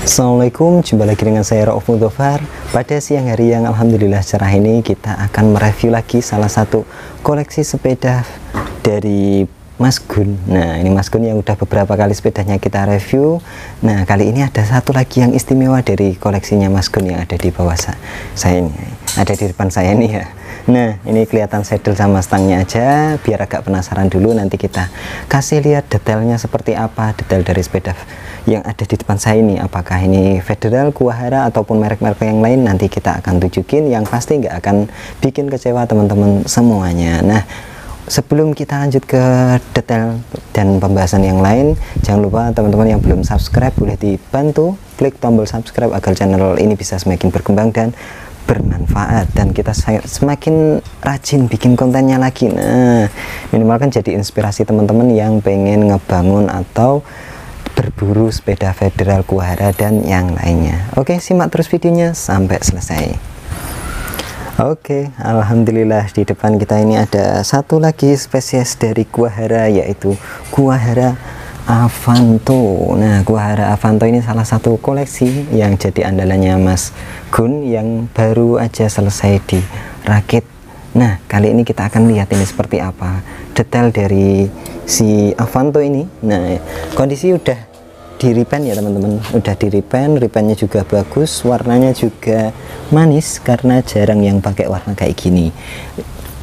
Assalamualaikum, jumpa lagi dengan saya Rauf Mudofar. Pada siang hari yang alhamdulillah cerah ini, kita akan mereview lagi salah satu koleksi sepeda dari Mas Gun. Nah, ini Mas Gun yang udah beberapa kali sepedanya kita review. Nah, kali ini ada satu lagi yang istimewa dari koleksinya Mas Gun yang ada di bawah saya ini, ada di depan saya ini ya. Nah, ini kelihatan saddle sama stangnya aja, biar agak penasaran dulu. Nanti kita kasih lihat detailnya seperti apa, detail dari sepeda yang ada di depan saya ini, apakah ini Federal, Kuwahara ataupun merek-merek yang lain, nanti kita akan tunjukin. Yang pasti nggak akan bikin kecewa teman-teman semuanya. Nah, sebelum kita lanjut ke detail dan pembahasan yang lain, jangan lupa teman-teman yang belum subscribe boleh dibantu klik tombol subscribe agar channel ini bisa semakin berkembang dan bermanfaat, dan kita semakin rajin bikin kontennya lagi. Nah, minimal kan jadi inspirasi teman-teman yang pengen ngebangun atau berburu sepeda Federal, Kuwahara dan yang lainnya. Oke, simak terus videonya sampai selesai. Oke, alhamdulillah di depan kita ini ada satu lagi spesies dari Kuwahara, yaitu Kuwahara Avanto. Nah, Kuwahara Avanto ini salah satu koleksi yang jadi andalannya Mas Gun yang baru aja selesai dirakit. Nah, kali ini kita akan lihat ini seperti apa detail dari si Avanto ini. Nah, kondisi udah di repaint ya teman-teman, udah di repaint, repaintnya juga bagus, warnanya juga manis karena jarang yang pakai warna kayak gini.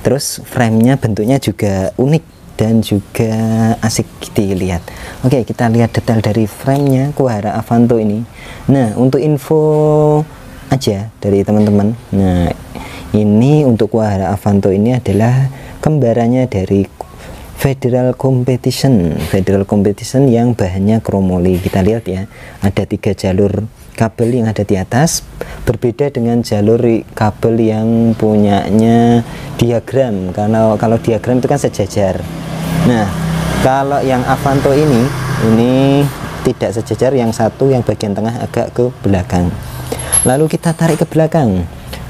Terus framenya bentuknya juga unik dan juga asik dilihat. Oke, kita lihat detail dari framenya Kuwahara Avanto ini. Nah, untuk info aja dari teman-teman, nah ini untuk Kuwahara Avanto ini adalah kembarannya dari Federal Competition yang bahannya kromoli. Kita lihat ya, ada 3 jalur kabel yang ada di atas, berbeda dengan jalur kabel yang punyanya diagram. Kalau diagram itu kan sejajar. Nah, kalau yang Avanto ini tidak sejajar, yang satu yang bagian tengah agak ke belakang. Lalu kita tarik ke belakang.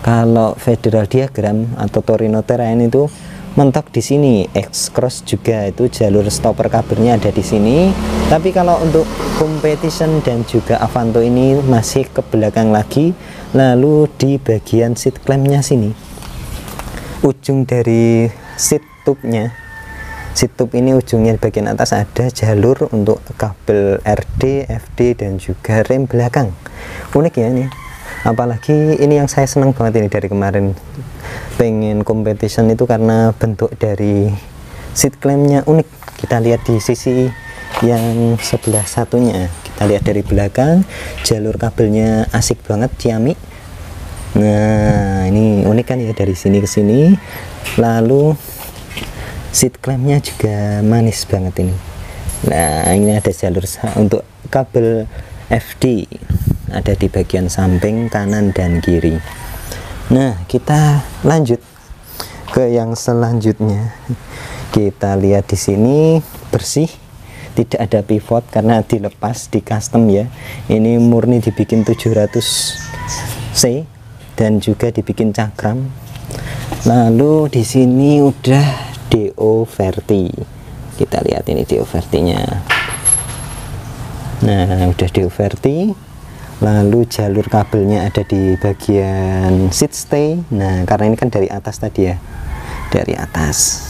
Kalau Federal diagram atau Torino Terrain itu mentok di sini, X-Cross juga itu jalur stopper kabelnya ada di sini. Tapi kalau untuk Competition dan juga Avanto ini masih ke belakang lagi. Lalu di bagian seat clampnya sini, ujung dari seat tube-nya, seat tube ini ujungnya di bagian atas ada jalur untuk kabel RD, FD dan juga rem belakang. Unik ya ini. Apalagi ini yang saya senang banget ini dari kemarin pengen Competition itu karena bentuk dari seat clampnya unik. Kita lihat di sisi yang sebelah satunya, kita lihat dari belakang, jalur kabelnya asik banget, ciamik. Nah, ini unik kan ya, dari sini ke sini. Lalu seat clampnya juga manis banget ini. Nah, ini ada jalur untuk kabel FD, ada di bagian samping kanan dan kiri. Nah, kita lanjut ke yang selanjutnya. Kita lihat di sini bersih, tidak ada pivot karena dilepas di custom ya. Ini murni dibikin 700C dan juga dibikin cakram. Lalu di sini udah DO Verti. Kita lihat ini DO Vertinya. Nah, udah DO Verti. Lalu jalur kabelnya ada di bagian seat stay. Nah, karena ini kan dari atas tadi ya, dari atas.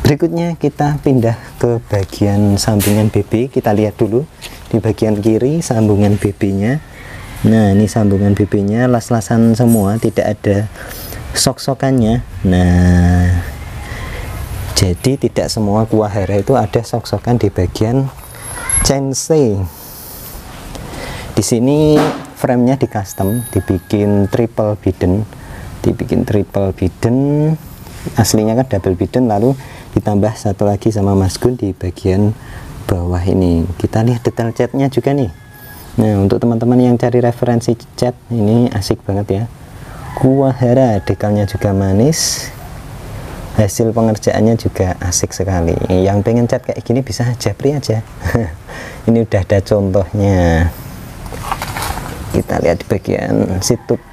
Berikutnya kita pindah ke bagian sambungan BB. Kita lihat dulu di bagian kiri sambungan BB-nya. Nah, ini sambungan BB-nya las-lasan semua, tidak ada sok-sokannya. Nah, jadi tidak semua Kuwahara itu ada sok-sokan di bagian chainstay. Di sini framenya di custom, dibikin triple bidden, aslinya kan double bidden, lalu ditambah satu lagi sama Mas Gun di bagian bawah ini. Kita lihat detail catnya juga nih. Nah, untuk teman-teman yang cari referensi cat, ini asik banget ya. Kuwahara, dekalnya juga manis, hasil pengerjaannya juga asik sekali. Yang pengen cat kayak gini bisa japri aja. Ini udah ada contohnya. Kita lihat di bagian seat tube,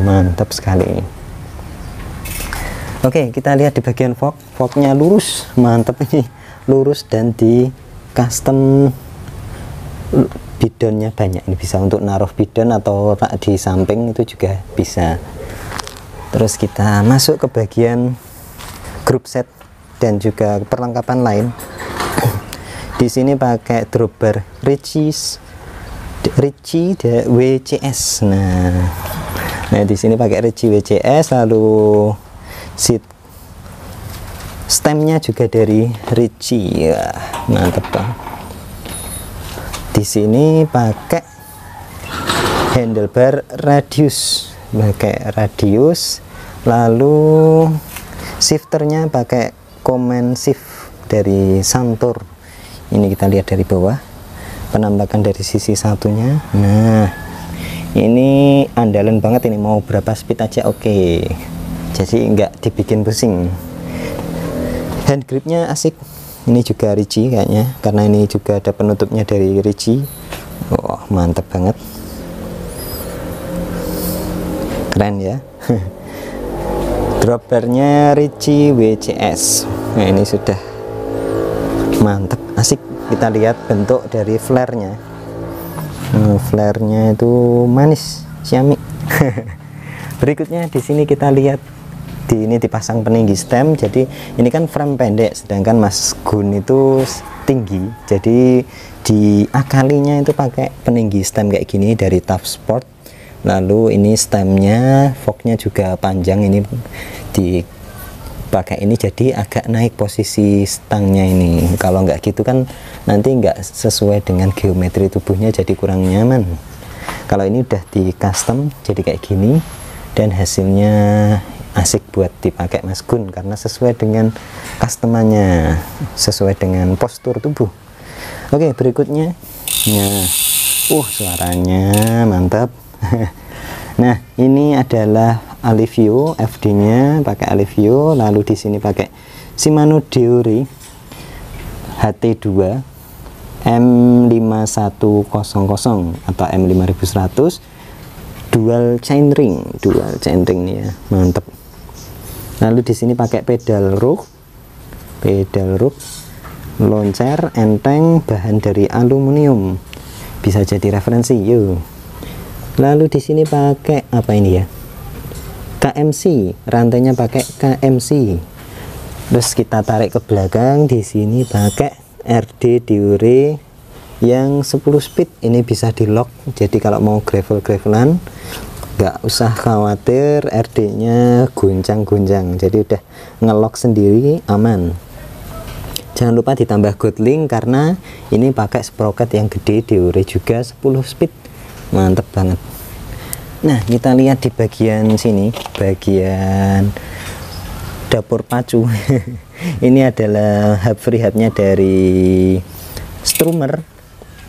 mantap sekali. Oke, kita lihat di bagian forknya lurus, mantap ini, lurus dan di custom bidonnya banyak, ini bisa untuk naruh bidon atau tak di samping itu juga bisa. Terus kita masuk ke bagian grup set dan juga perlengkapan lain. Di sini pakai dropper Ritchie WCS. Nah di sini pakai Ritchie WCS, lalu seat stemnya juga dari Ritchie. Ya, mantep banget. Di sini pakai handlebar radius, lalu shifternya pakai command shift dari Santur. Ini kita lihat dari bawah, penampakan dari sisi satunya. Nah ini andalan banget, ini mau berapa speed aja oke. Jadi nggak dibikin pusing. Hand gripnya asik, ini juga Ritchie kayaknya, karena ini juga ada penutupnya dari Ritchie. Wah mantap banget, keren ya. Droppernya Ritchie WCS. Nah ini sudah mantap, asik. Kita lihat bentuk dari flare-nya. Flare-nya itu manis, ciamik. Berikutnya di sini kita lihat ini dipasang peninggi stem. Jadi ini kan frame pendek, sedangkan Mas Gun itu tinggi. Jadi diakalinya itu pakai peninggi stem kayak gini dari Tough Sport. Lalu ini stemnya, forknya juga panjang, ini dipakai ini jadi agak naik posisi stangnya ini. Kalau nggak gitu kan nanti nggak sesuai dengan geometri tubuhnya, jadi kurang nyaman. Kalau ini udah di custom jadi kayak gini, dan hasilnya asik buat dipakai Mas Gun karena sesuai dengan customannya, sesuai dengan postur tubuh. Oke, berikutnya suaranya mantap. Nah ini adalah Alivio, FD nya pakai Alivio, lalu di sini pakai Shimano Deore HT2 M5100 atau M5100 dual chainring nih ya, mantep. Lalu di sini pakai pedal rook, loncer enteng, bahan dari aluminium, bisa jadi referensi yuk. Lalu di sini pakai apa ini ya, KMC, rantainya pakai KMC. Terus kita tarik ke belakang, di sini pakai RD Deore yang 10 speed, ini bisa di lock. Jadi kalau mau gravelan nggak usah khawatir RD nya guncang-guncang, jadi udah ngelock sendiri, aman. Jangan lupa ditambah Goodlink karena ini pakai sprocket yang gede, Deore juga 10 speed, mantep banget. Nah kita lihat di bagian sini, bagian dapur pacu. Ini adalah hub free hubnya dari Strummer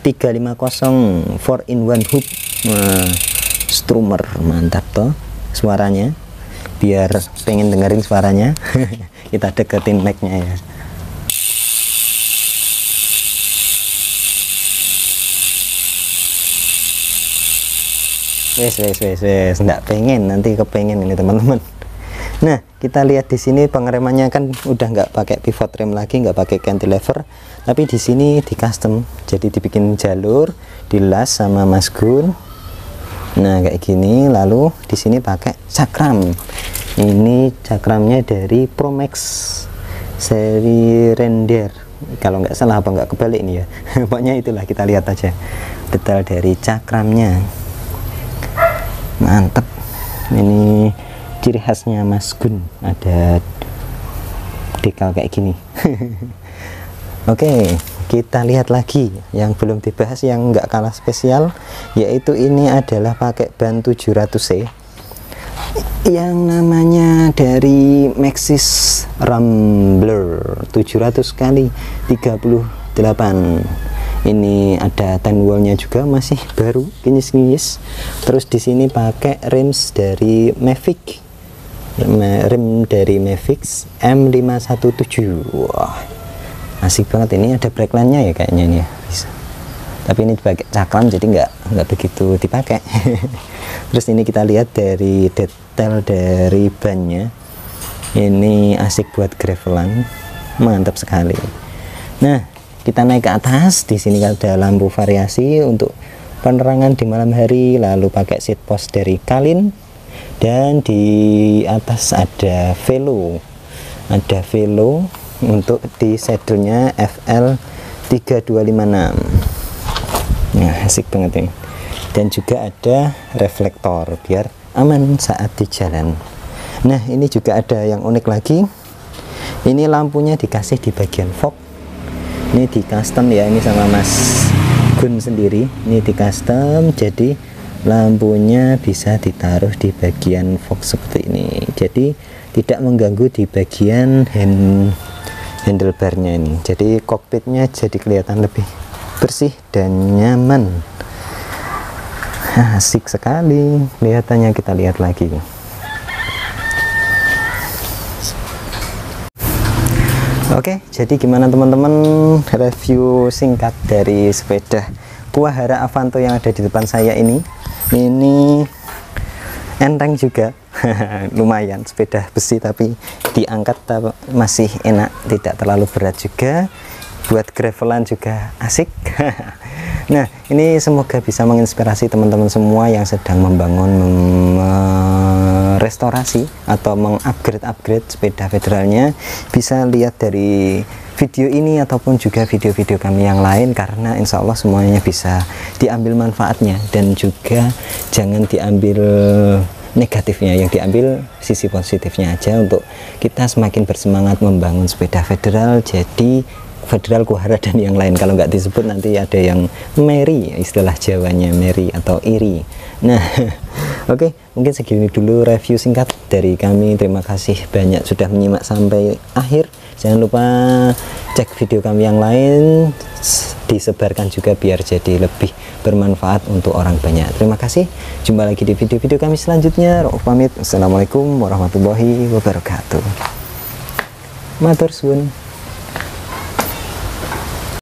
350 4-in-1 hub. Nah, Strummer mantap toh suaranya. Biar pengen dengerin suaranya kita deketin mic-nya ya. Wes enggak pengen, nanti kepengen ini teman-teman. Nah kita lihat di sini pengeremannya kan udah nggak pakai pivot rem lagi, nggak pakai cantilever, tapi di sini di custom, jadi dibikin jalur, dilas sama Mas Gun. Nah kayak gini. Lalu di sini pakai cakram, ini cakramnya dari Promax seri Render kalau nggak salah, apa nggak kebalik nih ya. Pokoknya itulah, kita lihat aja detail dari cakramnya, mantep. Ini ciri khasnya Mas Gun, ada dekal kayak gini. Oke, kita lihat lagi yang belum dibahas, yang nggak kalah spesial, yaitu ini adalah pakai ban 700C yang namanya dari Maxxis Rambler 700 kali 38. Ini ada 10 wallnya juga, masih baru, kinyis-kinyis. Terus di sini pakai rims dari Mavic, rem dari Mavic M517. Wah asik banget. Ini ada brake line-nya ya kayaknya nih ya, bisa. Tapi ini dipakai cakram jadi nggak begitu dipakai. Terus ini kita lihat dari detail dari bannya, ini asik buat gravelan, mantap sekali. Nah kita naik ke atas. Di sini ada lampu variasi untuk penerangan di malam hari, lalu pakai seat post dari Kalin, dan di atas ada velo untuk di saddle-nya FL 3256. Nah, asik banget ini. Dan juga ada reflektor biar aman saat di jalan. Nah, ini juga ada yang unik lagi. Ini lampunya dikasih di bagian fog. Ini di custom ya, ini sama Mas Gun sendiri. Ini di custom, jadi lampunya bisa ditaruh di bagian fog seperti ini. Jadi tidak mengganggu di bagian handlebarnya ini. Jadi kokpitnya jadi kelihatan lebih bersih dan nyaman. Asik sekali kelihatannya. Kita lihat lagi. Oke, jadi gimana teman-teman review singkat dari sepeda Kuahara Avanto yang ada di depan saya ini. Ini enteng juga. Lumayan, sepeda besi tapi diangkat masih enak, tidak terlalu berat juga. Buat gravelan juga asik. Nah, ini semoga bisa menginspirasi teman-teman semua yang sedang membangun, restorasi atau mengupgrade sepeda federalnya. Bisa lihat dari video ini ataupun juga video-video kami yang lain, karena insya Allah semuanya bisa diambil manfaatnya, dan juga jangan diambil negatifnya, yang diambil sisi positifnya aja untuk kita semakin bersemangat membangun sepeda federal. Jadi Federal Kuahara dan yang lain, kalau nggak disebut nanti ada yang Mary, istilah Jawanya Mary atau iri. Nah, oke, mungkin segini dulu review singkat dari kami. Terima kasih banyak sudah menyimak sampai akhir. Jangan lupa cek video kami yang lain, disebarkan juga biar jadi lebih bermanfaat untuk orang banyak. Terima kasih, jumpa lagi di video-video kami selanjutnya. Rauf pamit. Assalamualaikum warahmatullahi wabarakatuh. Matur suwun.